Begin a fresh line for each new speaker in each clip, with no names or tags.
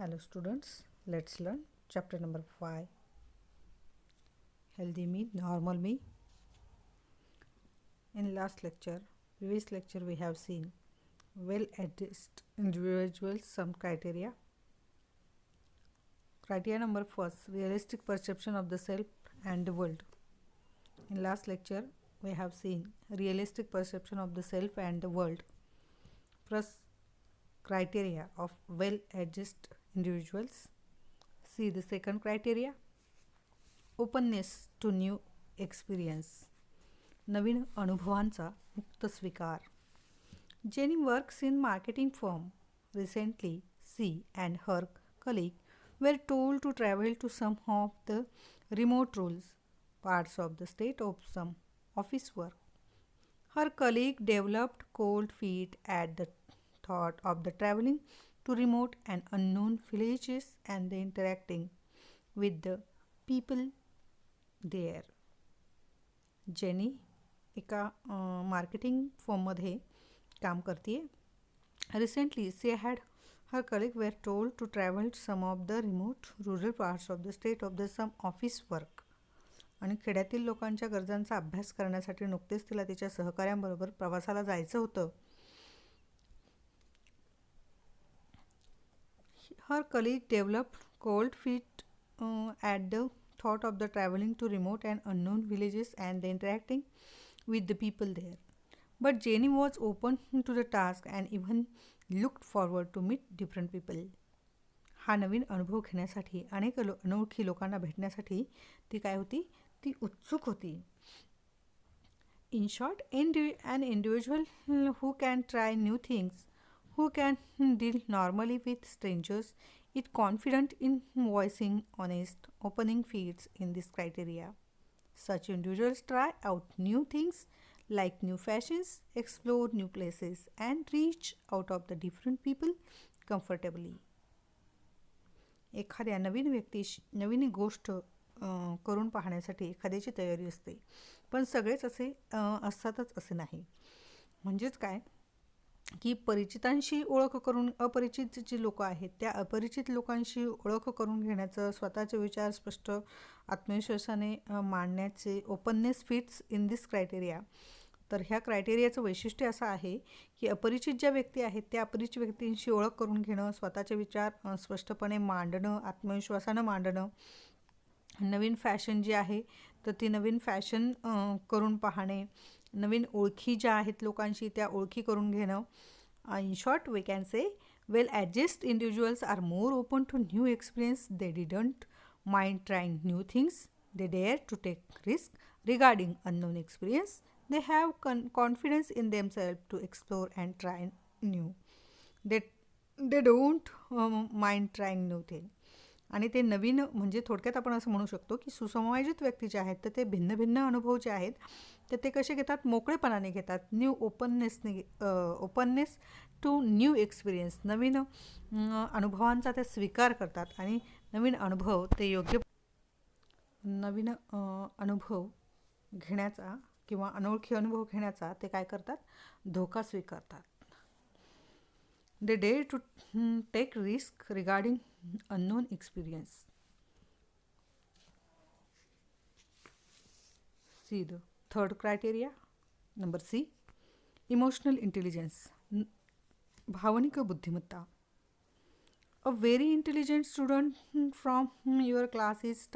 Hello students, let's learn chapter number 5, healthy me, normal me. In previous lecture we have seen well-adjusted individuals, some criteria. Criteria number 1, realistic perception of the self and the world. In last lecture we have seen realistic perception of the self and the world. First criteria of well-adjusted individuals. See the second criteria, openness to new experience, नवीन अनुभवांचा मुक्त स्वीकार. Jenny works in marketing firm. Recently, she and her colleague were told to travel to some of the remote rural parts of the state of some office work. Her colleague developed cold feet at the thought of the traveling to remote and unknown villages and the interacting with the people there. Jenny एका marketing फर्ममध्ये काम करते. Recently she had her colleague were told to travel some of the remote rural parts of the state of the some office work. आणि खेड्यातील लोकांच्या गरजांचा अभ्यास करण्यासाठी नुकतेच तिला तिच्या सहकाऱ्यांबरोबर प्रवासाला जायचं होतं. Her colleague developed cold feet at the thought of the traveling to remote and unknown villages and the interacting with the people there. But Jenny was open to the task and even looked forward to meet different people. हा नवीन अनुभव घेण्यासाठी अनेक अनोळखी लोकांना भेटण्यासाठी ती काय होती, ती उत्सुक होती. In short, an individual who can try new things, who can deal normally with strangers, is confident in voicing honest, opening feeds in this criteria. Such individuals try out new things like new fashions, explore new places, and reach out of the different people comfortably. एखाद्या नवीन गोष्ट करून पाहण्यासाठी एखाद्याची तयारी असते, पण सगळेच असे असतातच असे नाही. म्हणजेच काय की परिचितांशी ओळख करून अपरिचित जी लोक आहेत त्या अपरिचित लोकांशी ओळख करून घेण्याचं, स्वतःचे विचार स्पष्ट आत्मविश्वासाने मांडण्याचे openness fits in this criteria. तर ह्या क्रायटेरियाचं वैशिष्ट्य असं आहे की अपरिचित ज्या व्यक्ती आहेत त्या अपरिचित व्यक्तींशी ओळख करून घेणं, स्वतःचे विचार स्पष्टपणे मांडणं, आत्मविश्वासानं मांडणं, नवीन फॅशन जी आहे तर ती नवीन फॅशन करून पाहणे, नवीन ओळखी ज्या आहेत लोकांशी त्या ओळखी करून घेणं. In short we can say well adjust individuals are more open to new experience. They didn't mind trying new things. They dare to take risk regarding unknown experience. They have confidence in themselves to explore and try new. They don't mind trying new thing. आणि ते नवीन म्हणजे थोडक्यात आपण असं म्हणू शकतो की सुसमायोजित व्यक्ती जे आहेत तर ते भिन्न भिन्न अनुभव जे आहेत तर ते कसे घेतात, मोकळेपणाने घेतात. New openness to new experience, नवीन अनुभवांचा ते स्वीकार करतात आणि नवीन अनुभव ते नवीन अनुभव घेण्याचा किंवा अनोळखी अनुभव घेण्याचा ते काय करतात, धोका स्वीकारतात. They dare to take risk regarding unknown experience. See the third criteria, number C, emotional intelligence, भावनिक बुद्धिमत्ता. A very intelligent student from your class is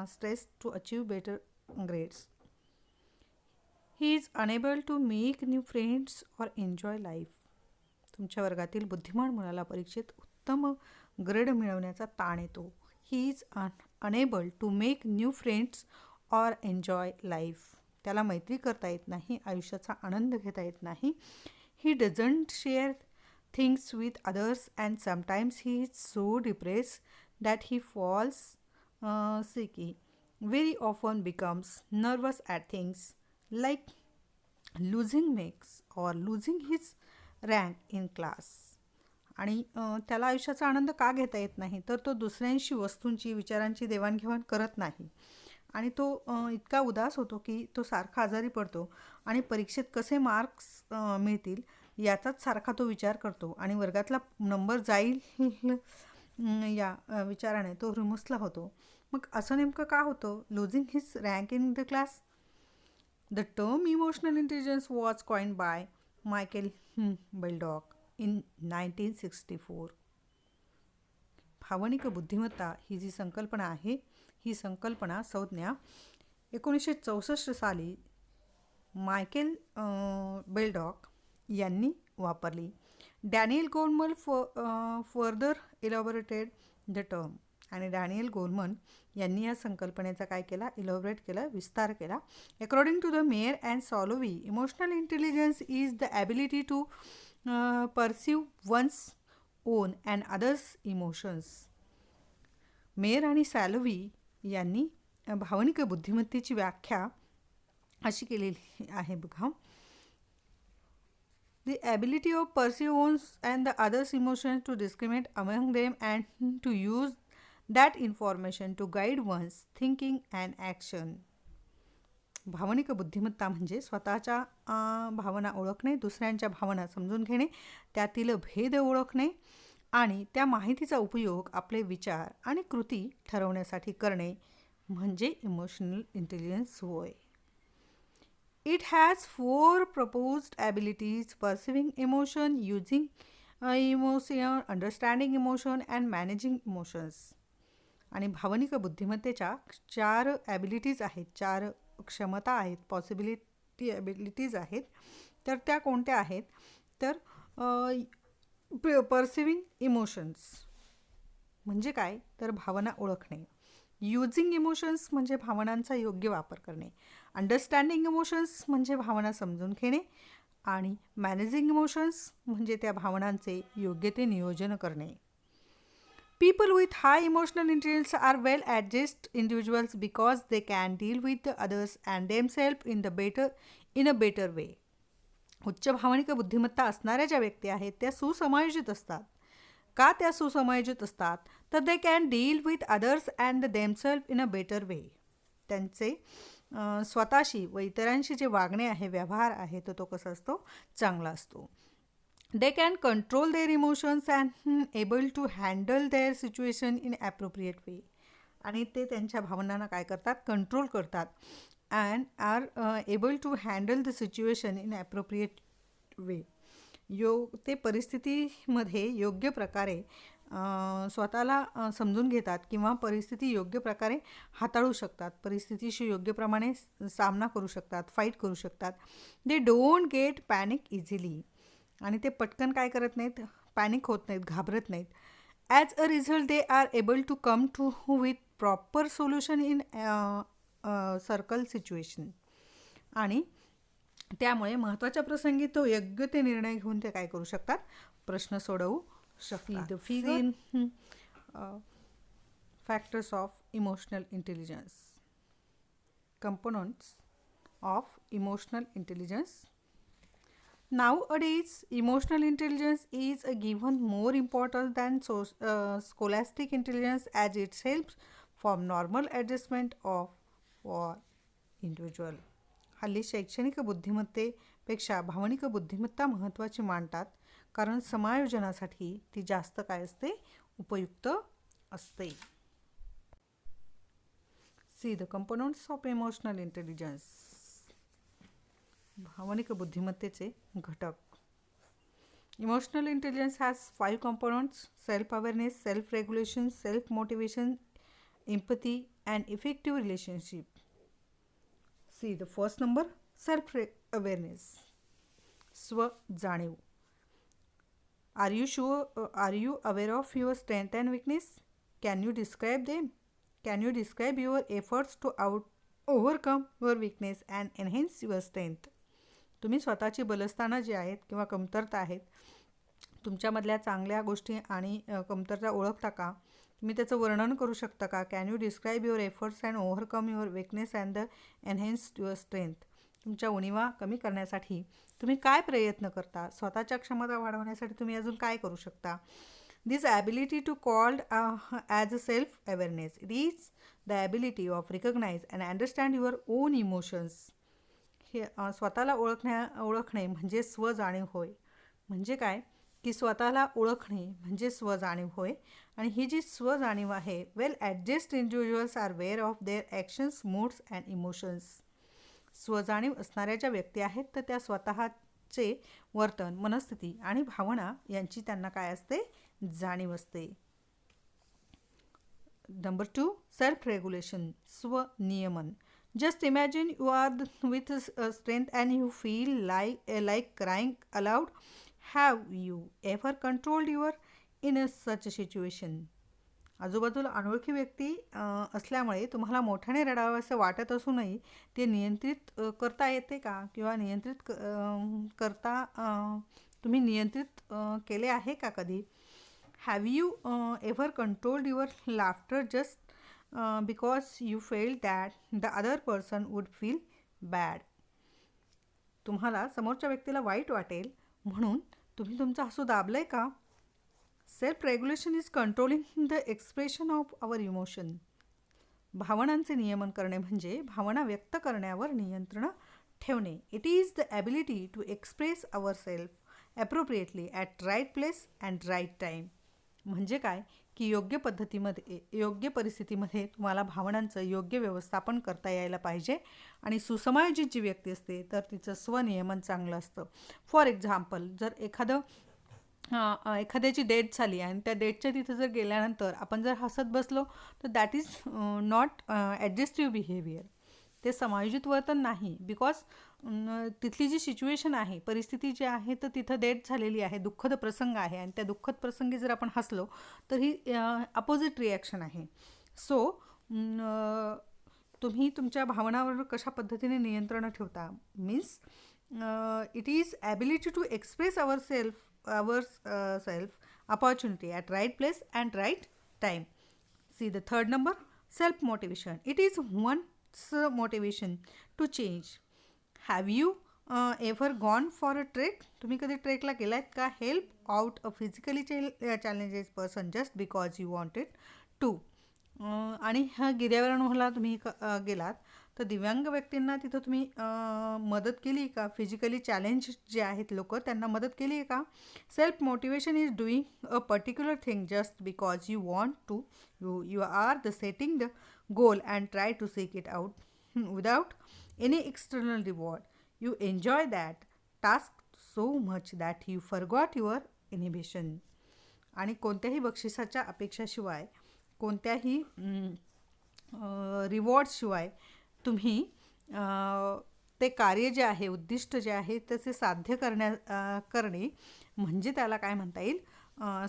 stressed to achieve better grades. He is unable to make new friends or enjoy life. तुमच्या वर्गातील बुद्धिमान मुलाला परीक्षेत उत्तम grade मिळवण्याचा ताण येतो. He is unable to make new friends or enjoy life. त्याला मैत्री करता येत नाही, आयुष्याचा आनंद घेता येत नाही. He doesn't share things with others and sometimes he is so depressed that he falls sick. Very often becomes nervous at things like losing marks or losing his rank in class. आणि त्याला आयुष्याचा आनंद का घेता येत नाही, तर तो दुसऱ्यांशी वस्तूंची, विचारांची देवाणघेवाण करत नाही आणि तो इतका उदास होतो की तो सारखा आजारी पडतो आणि परीक्षेत कसे मार्क्स मिळतील याचाच सारखा तो विचार करतो आणि वर्गातला नंबर जाईल या विचाराने तो रुसला होतो. मग असं नेमकं का होतं? Losing his rank in the class. The term emotional intelligence was coined by Michael Beldoc in 1964. भावनिक बुद्धिमत्ता ही जी संकल्पना आहे, ही संज्ञा 1964 साली मायकेल बेल्डॉक यांनी वापरली. Daniel Goleman further elaborated the term. आणि डॅनियल गोलमन यांनी या संकल्पनेचा काय केला? इलॉबरेट केला, विस्तार केला. According to the Mayer and Salovey, emotional intelligence is the ability to perceive one's own and others emotions. Mayer आणि सॅलोवी यांनी भावनिक बुद्धिमत्तेची व्याख्या अशी केलेली आहे बघा. The ability of perceive one's and the others' emotions, to discriminate among them, and to use that information to guide one's thinking and action. भावनिक बुद्धिमत्ता म्हणजे स्वतःच्या भावना ओळखणे, दुसऱ्यांच्या भावना समजून घेणे, त्यातील भेद ओळखणे आणि त्या माहितीचा उपयोग आपले विचार आणि कृती ठरवण्यासाठी करणे म्हणजे इमोशनल इंटेलिजन्स होय. It has 4 proposed abilities: perceiving emotion, using emotion, understanding emotion, and managing emotions. आणि भावनिक बुद्धिमत्तेच्या 4 ॲबिलिटीज आहेत, 4 क्षमता आहेत, ॲबिलिटीज आहेत. तर त्या कोणत्या आहेत? तर परसिव्हिंग इमोशन्स म्हणजे काय? तर भावना ओळखणे. युझिंग इमोशन्स म्हणजे भावनांचा योग्य वापर करणे. अंडरस्टँडिंग इमोशन्स म्हणजे भावना समजून घेणे. आणि मॅनेजिंग इमोशन्स म्हणजे त्या भावनांचे योग्य ते नियोजन करणे. People with high emotional intelligence are well adjust individuals because they can deal with the others and themselves in a better way. उच्च भावनिक बुद्धिमत्ता असणाऱ्या ज्या व्यक्ती आहेत त्या सुसमायोजित असतात. का त्या सुसमायोजित असतात? तर they can deal with others and themselves in a better way. त्यांचे स्वतःशी व इतरांशी जे वागणे आहे, व्यवहार आहे, तो कसा असतो? चांगला असतो. They can control their emotions and able to handle their situation in appropriate way. आणि ते त्यांच्या भावनांना काय करतात? कंट्रोल करतात. And are able to handle the situation in appropriate way. ते परिस्थितीमध्ये योग्य प्रकारे स्वतःला समजून घेतात किंवा परिस्थिती योग्य प्रकारे हाताळू शकतात, परिस्थितीशी योग्य प्रमाणे सामना करू शकतात, फाईट करू शकतात. They don't get panic easily. आणि ते पटकन काय करत नाहीत? पॅनिक होत नाहीत, घाबरत नाहीत. As a result they are able to come to with proper solution in circle situation. आणि त्यामुळे महत्त्वाच्या प्रसंगी तो योग्य ते निर्णय घेऊन ते काय करू शकतात? प्रश्न सोडवू शकतात. The figure factors of emotional intelligence. Components of emotional intelligence. Nowadays, emotional intelligence is given more importance than scholastic intelligence, as it helps from normal adjustment of for individual. हल्ली शैक्षणिक बुद्धिमत्तेपेक्षा भावनिक बुद्धिमत्ता महत्त्वाची मानतात, कारण समायोजनासाठी ती जास्त काय असते? उपयुक्त असते. See the components of emotional intelligence. भावनिक बुद्धिमत्तेचे घटक. Emotional intelligence has 5 components: self awareness, self regulation, self motivation, empathy and effective relationship. See the first number, self awareness, स्व जाणीव. Are you aware of your strength and weakness? Can you describe them? Can you describe your efforts to overcome your weakness and enhance your strength? तुम्ही स्वतःची बलस्थानं जी आहेत किंवा कमतरता आहेत, तुमच्यामधल्या चांगल्या गोष्टी आणि कमतरता ओळखता का? तुम्ही त्याचं वर्णन करू शकता का? Can you describe your efforts and overcome your weakness and the enhance your strength. तुमच्या उणीवा कमी करण्यासाठी तुम्ही काय प्रयत्न करता? स्वतःच्या क्षमता वाढवण्यासाठी तुम्ही अजून काय करू शकता? This ability to called as a self awareness. It is the ability of recognise and understand your own emotions. हे स्वतःला ओळखणे म्हणजे स्वजाणीव होय. म्हणजे काय? की स्वतःला ओळखणे म्हणजे स्वजाणीव होय. आणि ही जी स्वजाणीव आहे, well adjust individuals are aware of their actions, moods and emotions. स्वजाणीव असणाऱ्या ज्या व्यक्ती आहेत तर त्या स्वतःचे वर्तन, मनस्थिती आणि भावना यांची त्यांना काय असते, जाणीव असते. नंबर 2, सेल्फ रेग्युलेशन, स्वनियमन. Just imagine you are with strength and you feel like crying aloud. Have you ever controlled your in such a situation? आजूबाजूला अनोळखी व्यक्ती असल्यामुळे तुम्हाला मोठ्याने रडावं असं वाटत असूनही ते नियंत्रित करता येते का, किंवा तुम्ही नियंत्रित केले आहे का कधी? Have you ever controlled your laughter just because you fail that the other person would feel bad. तुम्हाला समोरच्या व्यक्तीला वाईट वाटेल म्हणून तुम्ही तुमचं हसू दाबलंय का? Self regulation is controlling the expression of our emotion. भावनांचे नियमन करणे म्हणजे भावना व्यक्त करण्यावर नियंत्रण ठेवणे. It is the ability to express our self appropriately at right place and right time. म्हणजे काय की योग्य पद्धतीमध्ये, योग्य परिस्थितीमध्ये तुम्हाला भावनांचं योग्य व्यवस्थापन करता यायला पाहिजे. आणि सुसमायोजित जी व्यक्ती असते तर तिचं स्वनियमन चांगलं असतं. फॉर एक्झाम्पल, जर एखाद्याची डेट झाली आणि त्या डेटच्या तिथं जर गेल्यानंतर आपण जर हसत बसलो तर दॅट इज नॉट ॲडजस्टिव्ह बिहेवियर. ते समायोजित वर्तन नाही. बिकॉज तिथली जी सिच्युएशन आहे, परिस्थिती जी आहे, तर तिथं डेट झालेली आहे, दुःखद प्रसंग आहे, आणि त्या दुःखद प्रसंगी जर आपण हसलो तर ही अपोजिट रिॲक्शन आहे. सो तुम्ही तुमच्या भावनावर कशा पद्धतीने नियंत्रण ठेवता means it is ability to express our self opportunity at right place and right time. See the third number, self motivation. It is one's motivation to change. Have you ever gone for a trek? तुम्ही कधी ट्रेकला गेलात का? Help out a physically challenges person just because you wanted to. आणि ह्या गिर्यारोहणाला तुम्ही गेलात तर दिव्यांग व्यक्तींना तिथं तुम्ही मदत केली का? फिजिकली चॅलेंज जे आहेत लोक, त्यांना मदत केली आहे का? Self motivation is doing a particular thing just because you want to. You are the setting the goal and try to seek it out without any external reward. You enjoy that task so much that you forgot your inhibition. आणि कोणत्याही बक्षिसाच्या अपेक्षाशिवाय, कोणत्याही रिवॉर्डशिवाय तुम्ही ते कार्य जे आहे, उद्दिष्ट जे आहे त्याचे साध्य करणे म्हणजे त्याला काय म्हणता येईल,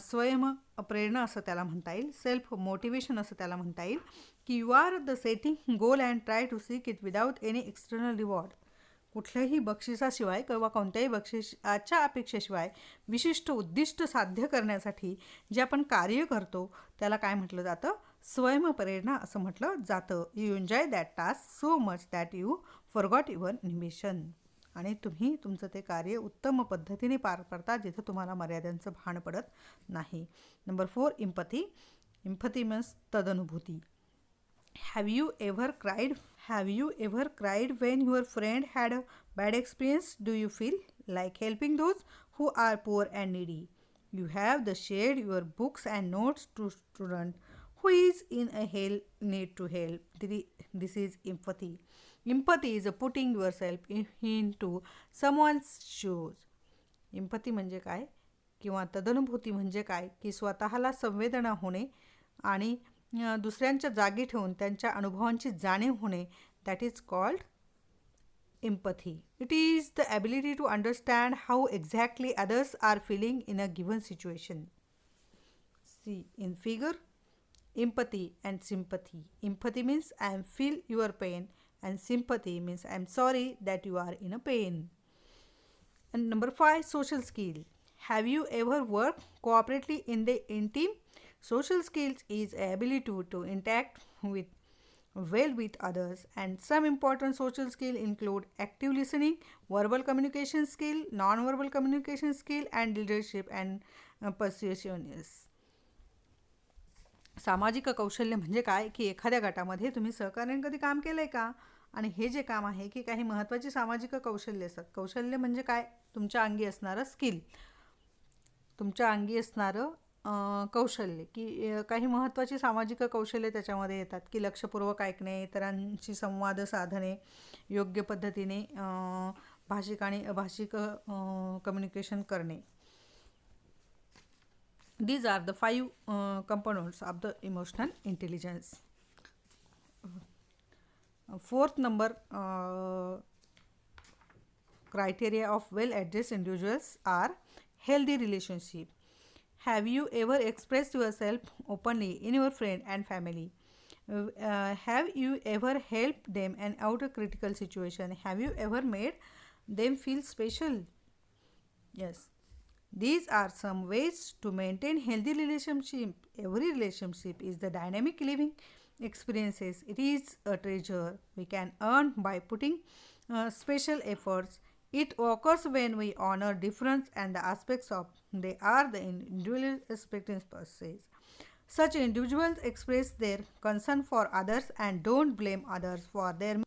स्वयंप्रेरणा असं त्याला म्हणता येईल, सेल्फ मोटिवेशन असं त्याला म्हणता येईल. की you are the setting goal and try to seek it without any external reward. कुठल्याही बक्षिसाशिवाय किंवा कोणत्याही बक्षिसाच्या अपेक्षेशिवाय विशिष्ट उद्दिष्ट साध्य करण्यासाठी जे आपण कार्य करतो त्याला काय म्हटलं जातं, स्वयंप्रेरणा असं म्हटलं जातं. You enjoy that task so much that you forgot your inhibition. आणि तुम्ही तुमचं ते कार्य उत्तम पद्धतीने पार पाडता जिथं तुम्हाला मर्यादांचं भान पडत नाही. Number 4, empathy. इम्पथी मीन्स तदनुभूती. Have you ever cried when your friend had a bad experience? Do you feel like helping those who are poor and needy? You have shared your books and notes to student who is in a need to help. This is empathy. Empathy is putting yourself into someone's shoes. Empathy म्हणजे काय किंवा तदनुभूती म्हणजे काय की स्वतःला संवेदना होणे आणि दुसऱ्यांच्या जागी ठेवून त्यांच्या अनुभवांची जाणीव होणे. That is called empathy. It is the ability to understand how exactly others are feeling in a given situation. See in figure, empathy and sympathy. Empathy means I feel your pain and sympathy means I am sorry that you are in a pain. And number 5, social skill. Have you ever worked cooperatively in team? Social skills is ability to interact well with others, and some important social skills include active listening, verbal communication skill, non-verbal communication skill, and leadership and persuasiveness. सामाजिक कौशल्य म्हणजे काय की एखाद्या गटामध्ये तुम्ही सहकार्याने कधी काम केलंय का? आणि हे जे काम आहे की काही महत्त्वाची सामाजिक कौशल्य असतात. कौशल्य म्हणजे काय? तुमच्या अंगी असणारं स्किल. तुमच्या अंगी असणारं कौशल्य, की काही महत्त्वाची सामाजिक कौशल्य त्याच्यामध्ये येतात, की लक्षपूर्वक ऐकणे, इतरांशी संवाद साधणे, योग्य पद्धतीने भाषिक आणि अभाषिक कम्युनिकेशन करणे. These are the 5 components of the emotional intelligence. Fourth number criteria of well-addressed individuals are healthy relationship. Have you ever expressed yourself openly in your friend and family? Have you ever helped them and out of critical situation? Have you ever made them feel special? Yes. These are some ways to maintain healthy relationship. Every relationship is the dynamic living experiences. It is a treasure we can earn by putting special efforts. It occurs when we honor difference and the aspects of they are the individual experiences. Such individuals express their concern for others and don't blame others for their.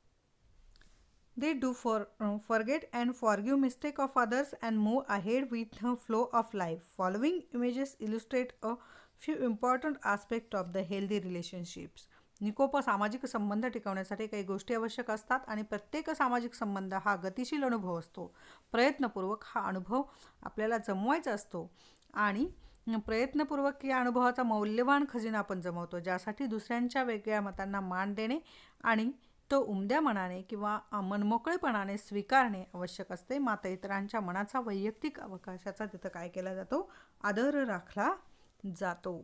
They do forget and forgive mistake of others and move ahead with the flow of life. Following images illustrate a few important aspects of the healthy relationships. निकोप सामाजिक संबंध टिकवण्यासाठी काही गोष्टी आवश्यक असतात आणि प्रत्येक सामाजिक संबंध हा गतिशील अनुभव असतो. प्रयत्नपूर्वक हा अनुभव आपल्याला जमवायचा असतो आणि प्रयत्नपूर्वक या अनुभवाचा मौल्यवान खजिना आपण जमवतो, ज्यासाठी दुसऱ्यांच्या वेगळ्या मतांना मान देणे आणि तो उमद्या मनाने किंवा मनमोकळेपणाने स्वीकारणे आवश्यक असते. मात्र इतरांच्या मनाचा वैयक्तिक अवकाशाचा तिथं काय केला जातो? आदर राखला जातो.